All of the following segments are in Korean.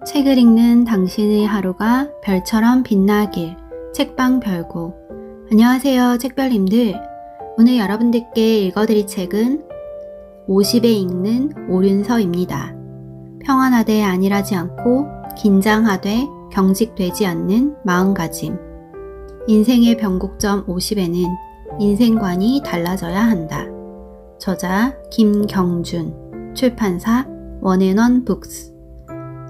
책을 읽는 당신의 하루가 별처럼 빛나길. 책방 별고. 안녕하세요, 책별님들. 오늘 여러분들께 읽어드릴 책은 50에 읽는 오륜서입니다. 평안하되 안일하지 않고 긴장하되 경직되지 않는 마음가짐. 인생의 변곡점 50에는 인생관이 달라져야 한다. 저자 김경준, 출판사 원앤원 북스.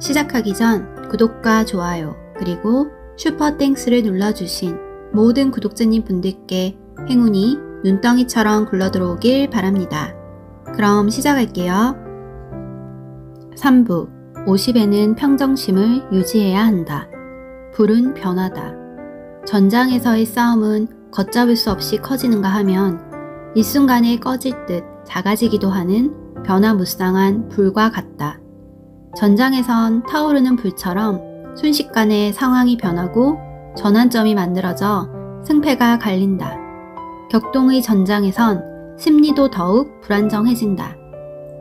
시작하기 전 구독과 좋아요 그리고 슈퍼땡스를 눌러주신 모든 구독자님 분들께 행운이 눈덩이처럼 굴러들어오길 바랍니다. 그럼 시작할게요. 3부 50에는 평정심을 유지해야 한다. 불은 변하다. 전장에서의 싸움은 걷잡을 수 없이 커지는가 하면 일순간에 꺼질 듯 작아지기도 하는 변화무쌍한 불과 같다. 전장에선 타오르는 불처럼 순식간에 상황이 변하고 전환점이 만들어져 승패가 갈린다. 격동의 전장에선 심리도 더욱 불안정해진다.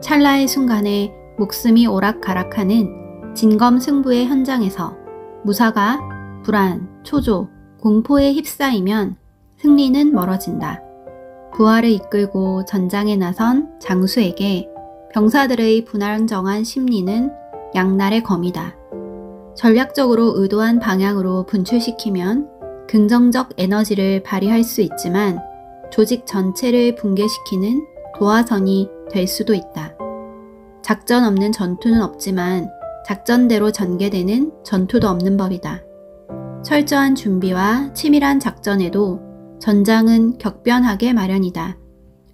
찰나의 순간에 목숨이 오락가락하는 진검승부의 현장에서 무사가 불안, 초조, 공포에 휩싸이면 승리는 멀어진다. 부하를 이끌고 전장에 나선 장수에게 병사들의 불안정한 심리는 양날의 검이다. 전략적으로 의도한 방향으로 분출시키면 긍정적 에너지를 발휘할 수 있지만 조직 전체를 붕괴시키는 도화선이 될 수도 있다. 작전 없는 전투는 없지만 작전대로 전개되는 전투도 없는 법이다. 철저한 준비와 치밀한 작전에도 전장은 격변하게 마련이다.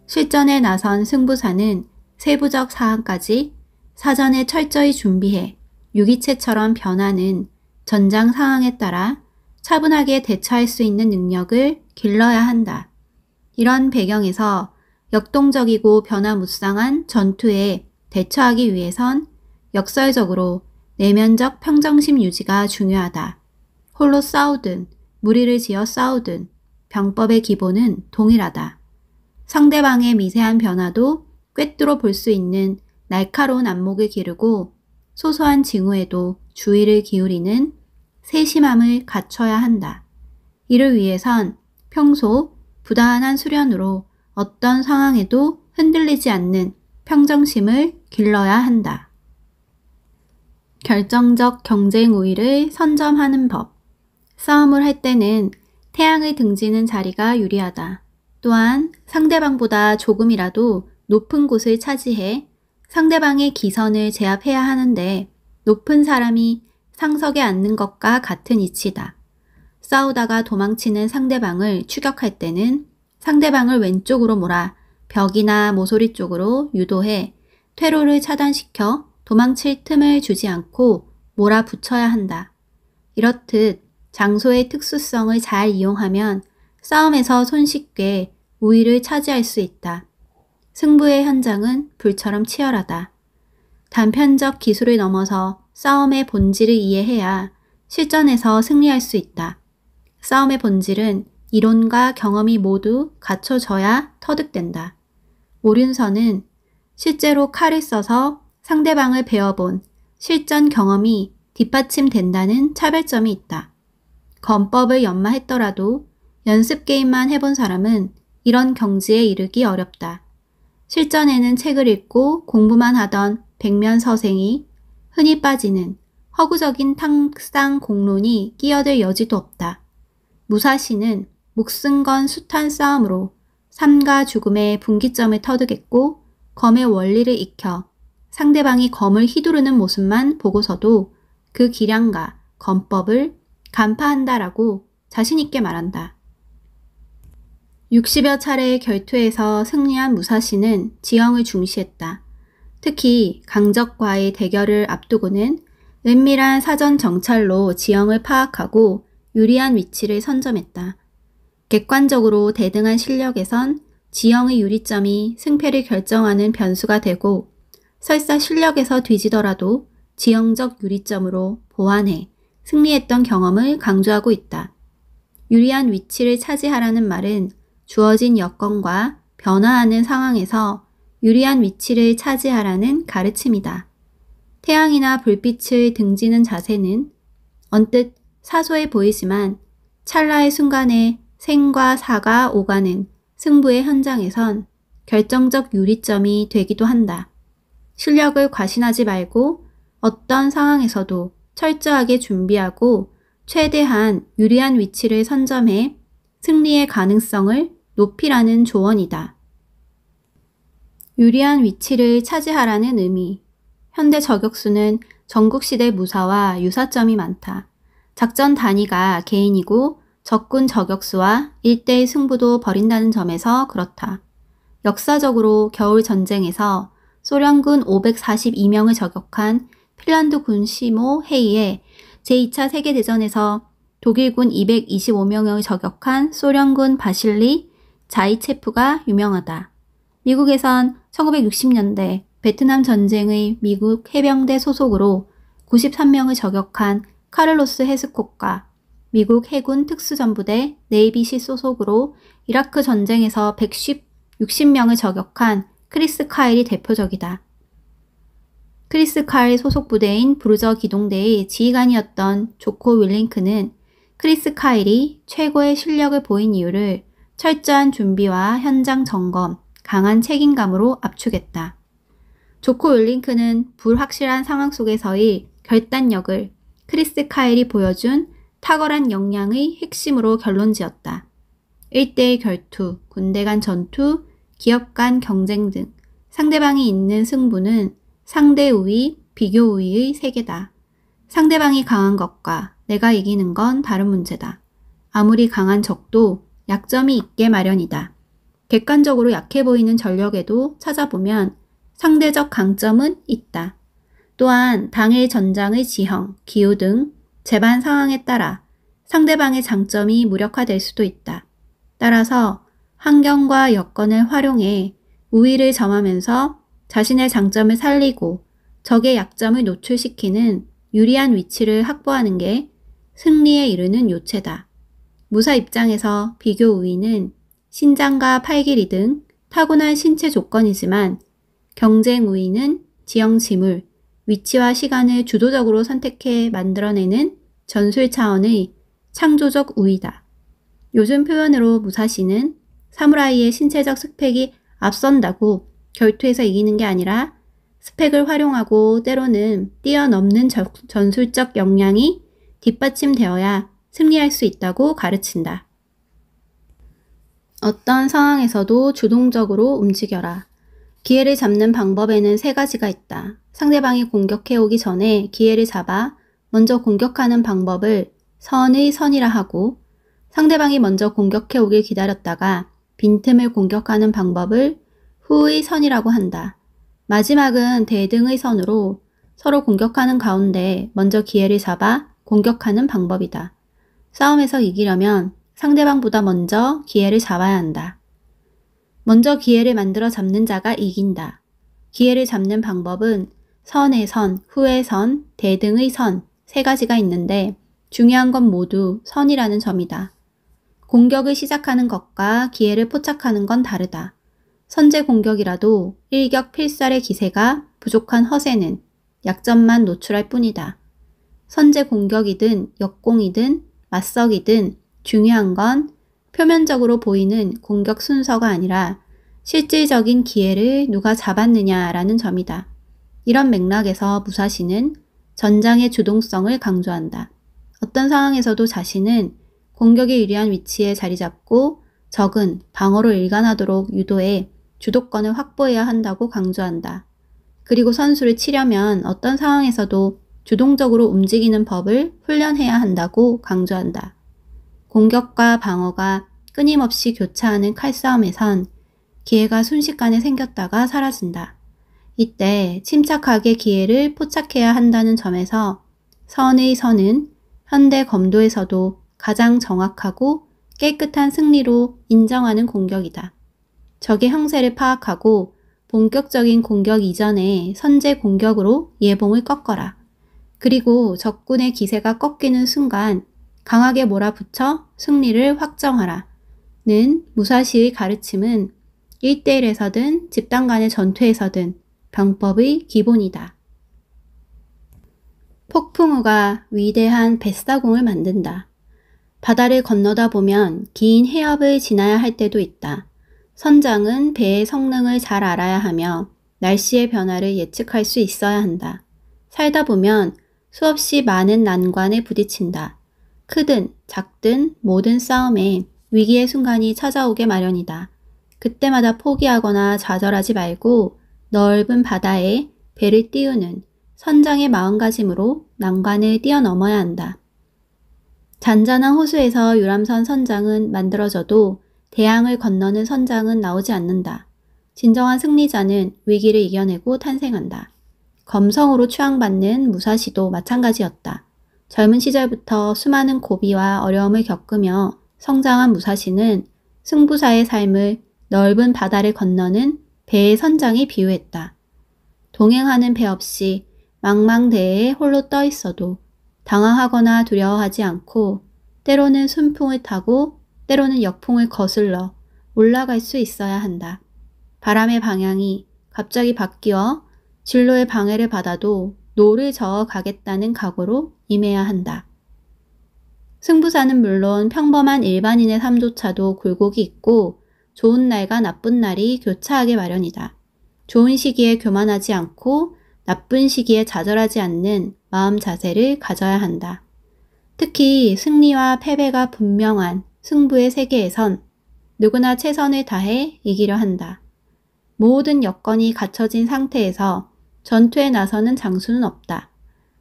실전에 나선 승부사는 세부적 사항까지 사전에 철저히 준비해 유기체처럼 변하는 전장 상황에 따라 차분하게 대처할 수 있는 능력을 길러야 한다. 이런 배경에서 역동적이고 변화무쌍한 전투에 대처하기 위해선 역설적으로 내면적 평정심 유지가 중요하다. 홀로 싸우든 무리를 지어 싸우든 병법의 기본은 동일하다. 상대방의 미세한 변화도 꿰뚫어 볼 수 있는 날카로운 안목을 기르고 소소한 징후에도 주의를 기울이는 세심함을 갖춰야 한다. 이를 위해선 평소 부단한 수련으로 어떤 상황에도 흔들리지 않는 평정심을 길러야 한다. 결정적 경쟁 우위를 선점하는 법. 싸움을 할 때는 태양의 등지는 자리가 유리하다. 또한 상대방보다 조금이라도 높은 곳을 차지해 상대방의 기선을 제압해야 하는데 높은 사람이 상석에 앉는 것과 같은 이치다. 싸우다가 도망치는 상대방을 추격할 때는 상대방을 왼쪽으로 몰아 벽이나 모서리 쪽으로 유도해 퇴로를 차단시켜 도망칠 틈을 주지 않고 몰아붙여야 한다. 이렇듯 장소의 특수성을 잘 이용하면 싸움에서 손쉽게 우위를 차지할 수 있다. 승부의 현장은 불처럼 치열하다. 단편적 기술을 넘어서 싸움의 본질을 이해해야 실전에서 승리할 수 있다. 싸움의 본질은 이론과 경험이 모두 갖춰져야 터득된다. 오륜서는 실제로 칼을 써서 상대방을 베어본 실전 경험이 뒷받침된다는 차별점이 있다. 건법을 연마했더라도 연습 게임만 해본 사람은 이런 경지에 이르기 어렵다. 실전에는 책을 읽고 공부만 하던 백면서생이 흔히 빠지는 허구적인 탕상 공론이 끼어들 여지도 없다. 무사시는 목숨 건 숱한 싸움으로 삶과 죽음의 분기점을 터득했고 검의 원리를 익혀 상대방이 검을 휘두르는 모습만 보고서도 그 기량과 검법을 간파한다라고 자신있게 말한다. 60여 차례의 결투에서 승리한 무사시는 지형을 중시했다. 특히 강적과의 대결을 앞두고는 은밀한 사전 정찰로 지형을 파악하고 유리한 위치를 선점했다. 객관적으로 대등한 실력에선 지형의 유리점이 승패를 결정하는 변수가 되고 설사 실력에서 뒤지더라도 지형적 유리점으로 보완해 승리했던 경험을 강조하고 있다. 유리한 위치를 차지하라는 말은 주어진 여건과 변화하는 상황에서 유리한 위치를 차지하라는 가르침이다. 태양이나 불빛을 등지는 자세는 언뜻 사소해 보이지만 찰나의 순간에 생과 사가 오가는 승부의 현장에선 결정적 요리점이 되기도 한다. 실력을 과신하지 말고 어떤 상황에서도 철저하게 준비하고 최대한 유리한 위치를 선점해 승리의 가능성을 높이라는 조언이다. 유리한 위치를 차지하라는 의미. 현대 저격수는 전국시대 무사와 유사점이 많다. 작전 단위가 개인이고 적군 저격수와 1대1 승부도 벌인다는 점에서 그렇다. 역사적으로 겨울 전쟁에서 소련군 542명을 저격한 핀란드군 시모 헤이에 제2차 세계대전에서 독일군 225명을 저격한 소련군 바실리 자이체프가 유명하다. 미국에선 1960년대 베트남 전쟁의 미국 해병대 소속으로 93명을 저격한 카를로스 헤스콧과 미국 해군 특수전부대 네이비시 소속으로 이라크 전쟁에서 160명을 저격한 크리스 카일이 대표적이다. 크리스 카일 소속 부대인 브루저 기동대의 지휘관이었던 조코 윌링크는 크리스 카일이 최고의 실력을 보인 이유를 철저한 준비와 현장 점검, 강한 책임감으로 압축했다. 조코 윌링크는 불확실한 상황 속에서의 결단력을 크리스 카일이 보여준 탁월한 역량의 핵심으로 결론지었다. 1대1 결투, 군대 간 전투, 기업 간 경쟁 등 상대방이 있는 승부는 상대 우위, 비교 우위의 세계다. 상대방이 강한 것과 내가 이기는 건 다른 문제다. 아무리 강한 적도 약점이 있게 마련이다. 객관적으로 약해 보이는 전력에도 찾아보면 상대적 강점은 있다. 또한 당일 전장의 지형, 기후 등 재반 상황에 따라 상대방의 장점이 무력화될 수도 있다. 따라서 환경과 여건을 활용해 우위를 점하면서 자신의 장점을 살리고 적의 약점을 노출시키는 유리한 위치를 확보하는 게 승리에 이르는 요체다. 무사 입장에서 비교 우위는 신장과 팔길이 등 타고난 신체 조건이지만 경쟁 우위는 지형 지물, 위치와 시간을 주도적으로 선택해 만들어내는 전술 차원의 창조적 우위다. 요즘 표현으로 무사시는 사무라이의 신체적 스펙이 앞선다고 결투에서 이기는 게 아니라 스펙을 활용하고 때로는 뛰어넘는 전술적 역량이 뒷받침되어야 승리할 수 있다고 가르친다. 어떤 상황에서도 주동적으로 움직여라. 기회를 잡는 방법에는 3가지가 있다. 상대방이 공격해오기 전에 기회를 잡아 먼저 공격하는 방법을 선의 선이라 하고, 상대방이 먼저 공격해오길 기다렸다가 빈틈을 공격하는 방법을 후의 선이라고 한다. 마지막은 대등의 선으로 서로 공격하는 가운데 먼저 기회를 잡아 공격하는 방법이다. 싸움에서 이기려면 상대방보다 먼저 기회를 잡아야 한다. 먼저 기회를 만들어 잡는 자가 이긴다. 기회를 잡는 방법은 선의 선, 후의 선, 대등의 선 3가지가 있는데 중요한 건 모두 선이라는 점이다. 공격을 시작하는 것과 기회를 포착하는 건 다르다. 선제 공격이라도 일격필살의 기세가 부족한 허세는 약점만 노출할 뿐이다. 선제 공격이든 역공이든 맞서기든 중요한 건 표면적으로 보이는 공격 순서가 아니라 실질적인 기회를 누가 잡았느냐라는 점이다. 이런 맥락에서 무사시는 전장의 주동성을 강조한다. 어떤 상황에서도 자신은 공격에 유리한 위치에 자리 잡고 적은 방어로 일관하도록 유도해 주도권을 확보해야 한다고 강조한다. 그리고 선수를 치려면 어떤 상황에서도 주동적으로 움직이는 법을 훈련해야 한다고 강조한다. 공격과 방어가 끊임없이 교차하는 칼싸움에선 기회가 순식간에 생겼다가 사라진다. 이때 침착하게 기회를 포착해야 한다는 점에서 선의 선은 현대 검도에서도 가장 정확하고 깨끗한 승리로 인정하는 공격이다. 적의 형세를 파악하고 본격적인 공격 이전에 선제 공격으로 예봉을 꺾어라. 그리고 적군의 기세가 꺾이는 순간 강하게 몰아붙여 승리를 확정하라. 는 무사시의 가르침은 1대1에서든 집단 간의 전투에서든 병법의 기본이다. 폭풍우가 위대한 뱃사공을 만든다. 바다를 건너다 보면 긴 해협을 지나야 할 때도 있다. 선장은 배의 성능을 잘 알아야 하며 날씨의 변화를 예측할 수 있어야 한다. 살다 보면 수없이 많은 난관에 부딪힌다. 크든 작든 모든 싸움에 위기의 순간이 찾아오게 마련이다. 그때마다 포기하거나 좌절하지 말고 넓은 바다에 배를 띄우는 선장의 마음가짐으로 난관을 뛰어넘어야 한다. 잔잔한 호수에서 유람선 선장은 만들어져도 대양을 건너는 선장은 나오지 않는다. 진정한 승리자는 위기를 이겨내고 탄생한다. 검성으로 추앙받는 무사시도 마찬가지였다. 젊은 시절부터 수많은 고비와 어려움을 겪으며 성장한 무사시는 승부사의 삶을 넓은 바다를 건너는 배의 선장에 비유했다. 동행하는 배 없이 망망대해에 홀로 떠 있어도 당황하거나 두려워하지 않고 때로는 순풍을 타고 때로는 역풍을 거슬러 올라갈 수 있어야 한다. 바람의 방향이 갑자기 바뀌어 진로의 방해를 받아도 노를 저어 가겠다는 각오로 임해야 한다. 승부사는 물론 평범한 일반인의 삶조차도 굴곡이 있고 좋은 날과 나쁜 날이 교차하게 마련이다. 좋은 시기에 교만하지 않고 나쁜 시기에 좌절하지 않는 마음 자세를 가져야 한다. 특히 승리와 패배가 분명한 승부의 세계에선 누구나 최선을 다해 이기려 한다. 모든 여건이 갖춰진 상태에서 전투에 나서는 장수는 없다.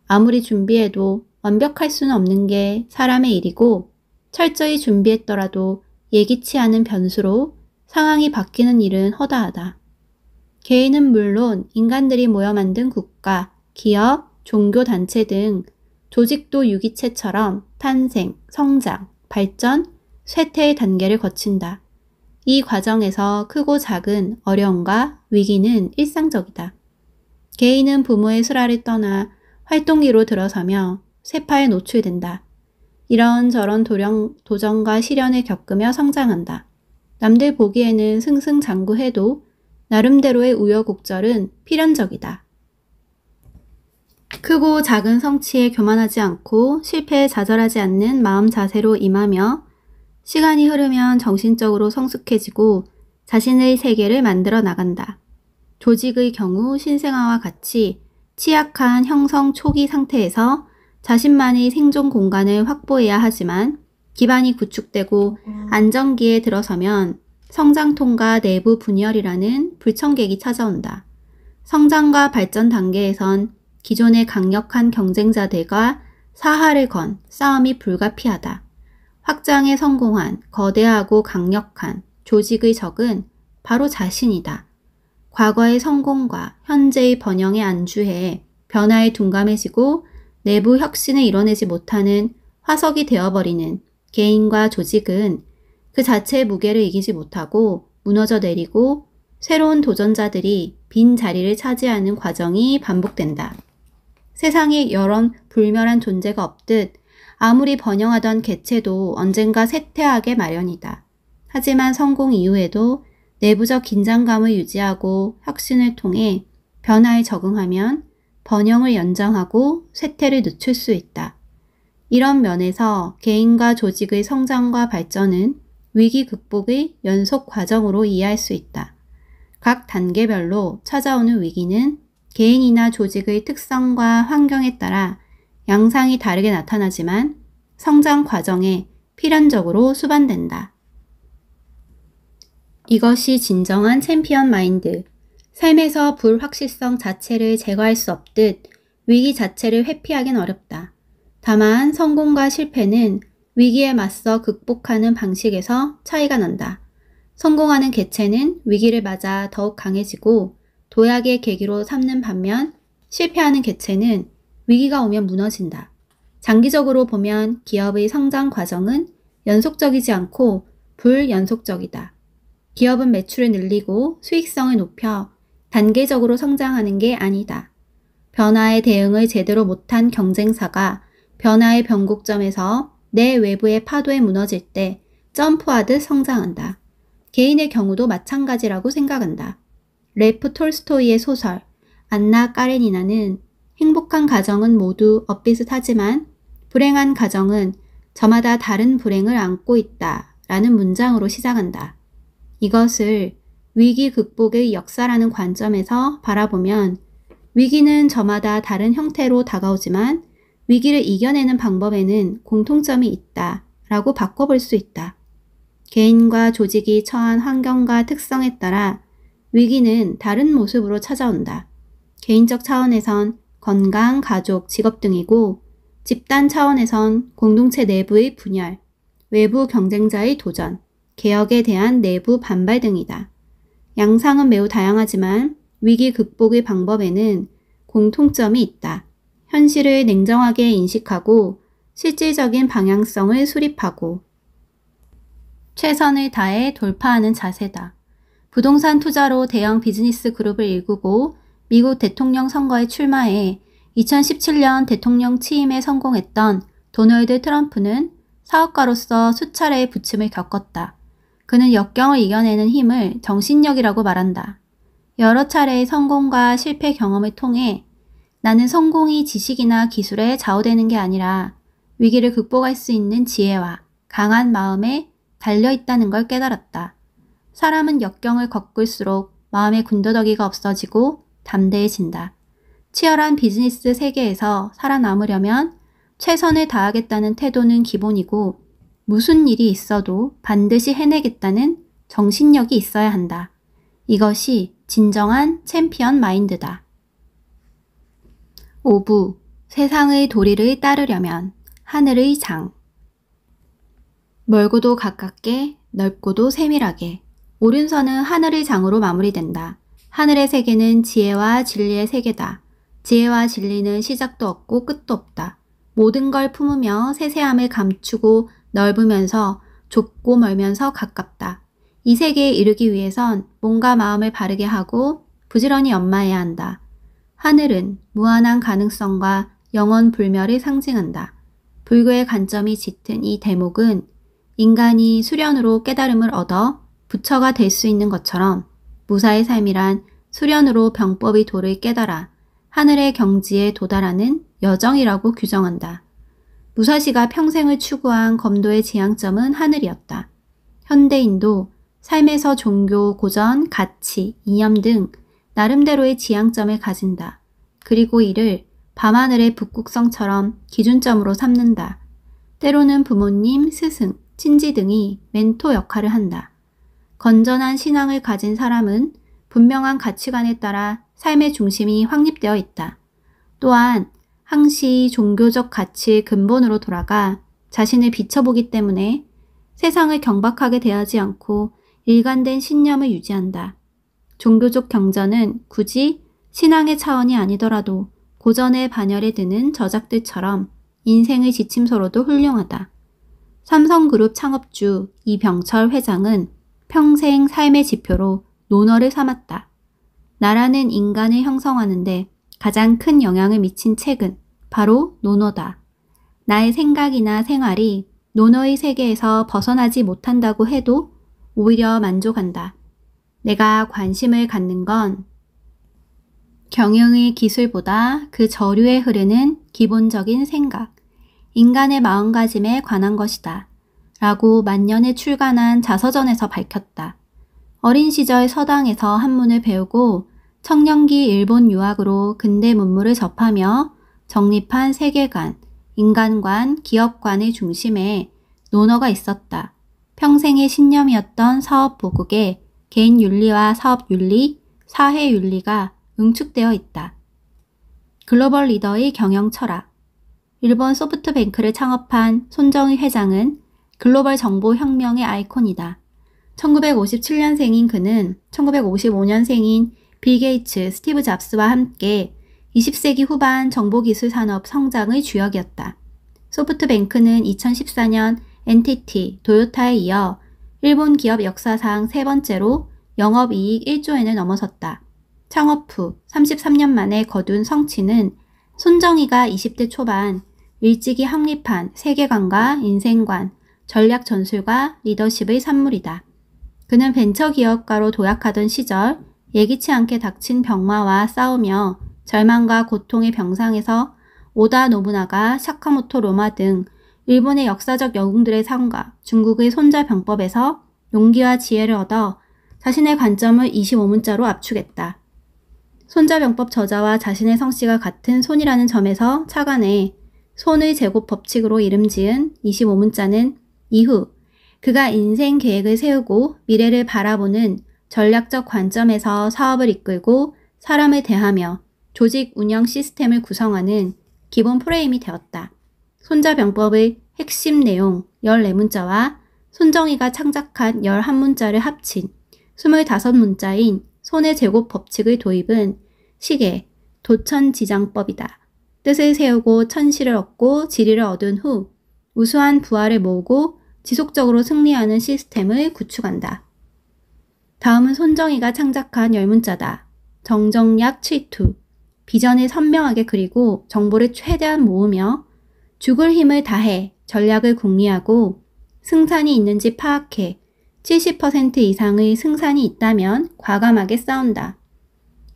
아무리 준비해도 완벽할 수는 없는 게 사람의 일이고 철저히 준비했더라도 예기치 않은 변수로 상황이 바뀌는 일은 허다하다. 개인은 물론 인간들이 모여 만든 국가, 기업, 종교단체 등 조직도 유기체처럼 탄생, 성장, 발전, 쇠퇴의 단계를 거친다. 이 과정에서 크고 작은 어려움과 위기는 일상적이다. 개인은 부모의 수라를 떠나 활동기로 들어서며 쇠파에 노출된다. 이런저런 도전과 시련을 겪으며 성장한다. 남들 보기에는 승승장구해도 나름대로의 우여곡절은 필연적이다. 크고 작은 성취에 교만하지 않고 실패에 좌절하지 않는 마음 자세로 임하며 시간이 흐르면 정신적으로 성숙해지고 자신의 세계를 만들어 나간다. 조직의 경우 신생아와 같이 취약한 형성 초기 상태에서 자신만의 생존 공간을 확보해야 하지만 기반이 구축되고 안정기에 들어서면 성장통과 내부 분열이라는 불청객이 찾아온다. 성장과 발전 단계에선 기존의 강력한 경쟁자들과 사활을 건 싸움이 불가피하다. 확장에 성공한 거대하고 강력한 조직의 적은 바로 자신이다. 과거의 성공과 현재의 번영에 안주해 변화에 둔감해지고 내부 혁신을 이뤄내지 못하는 화석이 되어버리는 개인과 조직은 그 자체의 무게를 이기지 못하고 무너져 내리고 새로운 도전자들이 빈 자리를 차지하는 과정이 반복된다. 세상에 여러 불멸한 존재가 없듯 아무리 번영하던 개체도 언젠가 쇠퇴하게 마련이다. 하지만 성공 이후에도 내부적 긴장감을 유지하고 혁신을 통해 변화에 적응하면 번영을 연장하고 쇠퇴를 늦출 수 있다. 이런 면에서 개인과 조직의 성장과 발전은 위기 극복의 연속 과정으로 이해할 수 있다. 각 단계별로 찾아오는 위기는 개인이나 조직의 특성과 환경에 따라 양상이 다르게 나타나지만 성장 과정에 필연적으로 수반된다. 이것이 진정한 챔피언 마인드. 삶에서 불확실성 자체를 제거할 수 없듯 위기 자체를 회피하긴 어렵다. 다만 성공과 실패는 위기에 맞서 극복하는 방식에서 차이가 난다. 성공하는 개체는 위기를 맞아 더욱 강해지고 도약의 계기로 삼는 반면 실패하는 개체는 위기가 오면 무너진다. 장기적으로 보면 기업의 성장 과정은 연속적이지 않고 불연속적이다. 기업은 매출을 늘리고 수익성을 높여 단계적으로 성장하는 게 아니다. 변화에 대응을 제대로 못한 경쟁사가 변화의 변곡점에서 내 외부의 파도에 무너질 때 점프하듯 성장한다. 개인의 경우도 마찬가지라고 생각한다. 레프 톨스토이의 소설 안나 까레니나는 행복한 가정은 모두 엇비슷하지만 불행한 가정은 저마다 다른 불행을 안고 있다 라는 문장으로 시작한다. 이것을 위기 극복의 역사라는 관점에서 바라보면 위기는 저마다 다른 형태로 다가오지만 위기를 이겨내는 방법에는 공통점이 있다 라고 바꿔볼 수 있다. 개인과 조직이 처한 환경과 특성에 따라 위기는 다른 모습으로 찾아온다. 개인적 차원에선 건강, 가족, 직업 등이고 집단 차원에선 공동체 내부의 분열, 외부 경쟁자의 도전, 개혁에 대한 내부 반발 등이다. 양상은 매우 다양하지만 위기 극복의 방법에는 공통점이 있다. 현실을 냉정하게 인식하고 실질적인 방향성을 수립하고 최선을 다해 돌파하는 자세다. 부동산 투자로 대형 비즈니스 그룹을 일구고 미국 대통령 선거에 출마해 2017년 대통령 취임에 성공했던 도널드 트럼프는 사업가로서 수차례의 부침을 겪었다. 그는 역경을 이겨내는 힘을 정신력이라고 말한다. 여러 차례의 성공과 실패 경험을 통해 나는 성공이 지식이나 기술에 좌우되는 게 아니라 위기를 극복할 수 있는 지혜와 강한 마음에 달려있다는 걸 깨달았다. 사람은 역경을 겪을수록 마음의 군더더기가 없어지고 담대해진다. 치열한 비즈니스 세계에서 살아남으려면 최선을 다하겠다는 태도는 기본이고 무슨 일이 있어도 반드시 해내겠다는 정신력이 있어야 한다. 이것이 진정한 챔피언 마인드다. 5부 세상의 도리를 따르려면 하늘의 장. 멀고도 가깝게, 넓고도 세밀하게. 오륜서는 하늘의 장으로 마무리된다. 하늘의 세계는 지혜와 진리의 세계다. 지혜와 진리는 시작도 없고 끝도 없다. 모든 걸 품으며 세세함을 감추고 넓으면서 좁고 멀면서 가깝다. 이 세계에 이르기 위해선 몸과 마음을 바르게 하고 부지런히 연마해야 한다. 하늘은 무한한 가능성과 영원 불멸을 상징한다. 불교의 관점이 짙은 이 대목은 인간이 수련으로 깨달음을 얻어 부처가 될 수 있는 것처럼 무사의 삶이란 수련으로 병법의 도를 깨달아 하늘의 경지에 도달하는 여정이라고 규정한다. 무사시가 평생을 추구한 검도의 지향점은 하늘이었다. 현대인도 삶에서 종교, 고전, 가치, 이념 등 나름대로의 지향점을 가진다. 그리고 이를 밤하늘의 북극성처럼 기준점으로 삼는다. 때로는 부모님, 스승, 친지 등이 멘토 역할을 한다. 건전한 신앙을 가진 사람은 분명한 가치관에 따라 삶의 중심이 확립되어 있다. 또한 항시 종교적 가치의 근본으로 돌아가 자신을 비춰보기 때문에 세상을 경박하게 대하지 않고 일관된 신념을 유지한다. 종교적 경전은 굳이 신앙의 차원이 아니더라도 고전의 반열에 드는 저작들처럼 인생의 지침서로도 훌륭하다. 삼성그룹 창업주 이병철 회장은 평생 삶의 지표로 논어를 삼았다. 나라는 인간을 형성하는데 가장 큰 영향을 미친 책은 바로 논어다. 나의 생각이나 생활이 논어의 세계에서 벗어나지 못한다고 해도 오히려 만족한다. 내가 관심을 갖는 건 경영의 기술보다 그 저류에 흐르는 기본적인 생각, 인간의 마음가짐에 관한 것이다. 라고 만년에 출간한 자서전에서 밝혔다. 어린 시절 서당에서 한문을 배우고 청년기 일본 유학으로 근대 문물을 접하며 정립한 세계관, 인간관, 기업관의 중심에 논어가 있었다. 평생의 신념이었던 사업보국에 개인윤리와 사업윤리, 사회윤리가 응축되어 있다. 글로벌 리더의 경영 철학. 일본 소프트뱅크를 창업한 손정의 회장은 글로벌 정보혁명의 아이콘이다. 1957년생인 그는 1955년생인 빌 게이츠, 스티브 잡스와 함께 20세기 후반 정보기술 산업 성장의 주역이었다. 소프트뱅크는 2014년 NTT, 도요타에 이어 일본 기업 역사상 세 번째로 영업이익 1조엔을 넘어섰다. 창업 후 33년 만에 거둔 성취는 손정희가 20대 초반 일찍이 확립한 세계관과 인생관, 전략 전술과 리더십의 산물이다. 그는 벤처기업가로 도약하던 시절 예기치 않게 닥친 병마와 싸우며 절망과 고통의 병상에서 오다 노부나가, 사카모토 로마 등 일본의 역사적 영웅들의 삶과 중국의 손자병법에서 용기와 지혜를 얻어 자신의 관점을 25문자로 압축했다. 손자병법 저자와 자신의 성씨가 같은 손이라는 점에서 착안해 손의 제곱 법칙으로 이름 지은 25문자는 이후 그가 인생 계획을 세우고 미래를 바라보는 전략적 관점에서 사업을 이끌고 사람을 대하며 조직 운영 시스템을 구성하는 기본 프레임이 되었다. 손자병법의 핵심 내용 14문자와 손정희가 창작한 11문자를 합친 25문자인 손의 제곱 법칙의 도입은 시계, 도천지장법이다. 뜻을 세우고 천시를 얻고 지리를 얻은 후 우수한 부하를 모으고 지속적으로 승리하는 시스템을 구축한다. 다음은 손정희가 창작한 10문자다. 정정약 7투. 비전을 선명하게 그리고 정보를 최대한 모으며 죽을 힘을 다해 전략을 궁리하고 승산이 있는지 파악해 70% 이상의 승산이 있다면 과감하게 싸운다.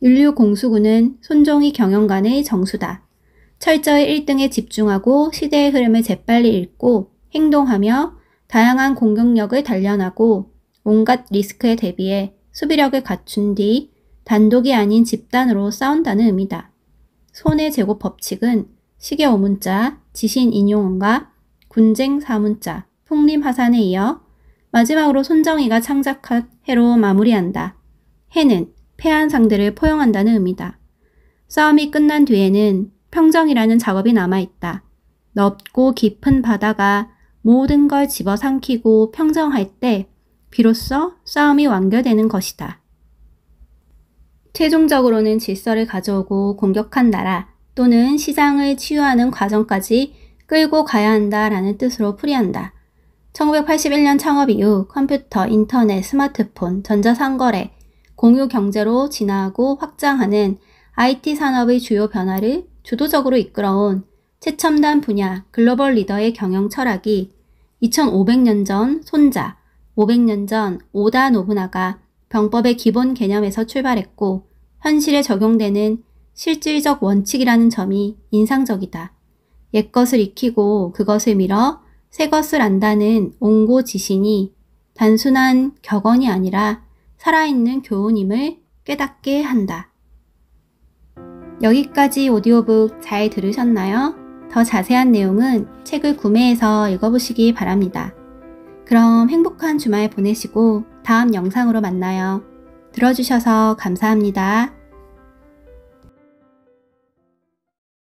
인류 공수구는 손정희 경영관의 정수다. 철저히 1등에 집중하고 시대의 흐름을 재빨리 읽고 행동하며 다양한 공격력을 단련하고 온갖 리스크에 대비해 수비력을 갖춘 뒤 단독이 아닌 집단으로 싸운다는 의미다. 손의 제곱 법칙은 시계 5문자, 지신 인용원과 군쟁 4문자, 풍림 하산에 이어 마지막으로 손정희가 창작한 해로 마무리한다. 해는 패한 상대를 포용한다는 의미다. 싸움이 끝난 뒤에는 평정이라는 작업이 남아있다. 넓고 깊은 바다가 모든 걸 집어삼키고 평정할 때 비로소 싸움이 완결되는 것이다. 최종적으로는 질서를 가져오고 공격한 나라 또는 시장을 치유하는 과정까지 끌고 가야 한다라는 뜻으로 풀이한다. 1981년 창업 이후 컴퓨터, 인터넷, 스마트폰, 전자상거래, 공유경제로 진화하고 확장하는 IT 산업의 주요 변화를 주도적으로 이끌어온 최첨단 분야 글로벌 리더의 경영 철학이 2500년 전 손자, 500년 전 오다 노부나가 병법의 기본 개념에서 출발했고 현실에 적용되는 실질적 원칙이라는 점이 인상적이다. 옛것을 익히고 그것을 밀어 새것을 안다는 옹고지신이 단순한 격언이 아니라 살아있는 교훈임을 깨닫게 한다. 여기까지 오디오북 잘 들으셨나요? 더 자세한 내용은 책을 구매해서 읽어보시기 바랍니다. 그럼 행복한 주말 보내시고 다음 영상으로 만나요. 들어주셔서 감사합니다.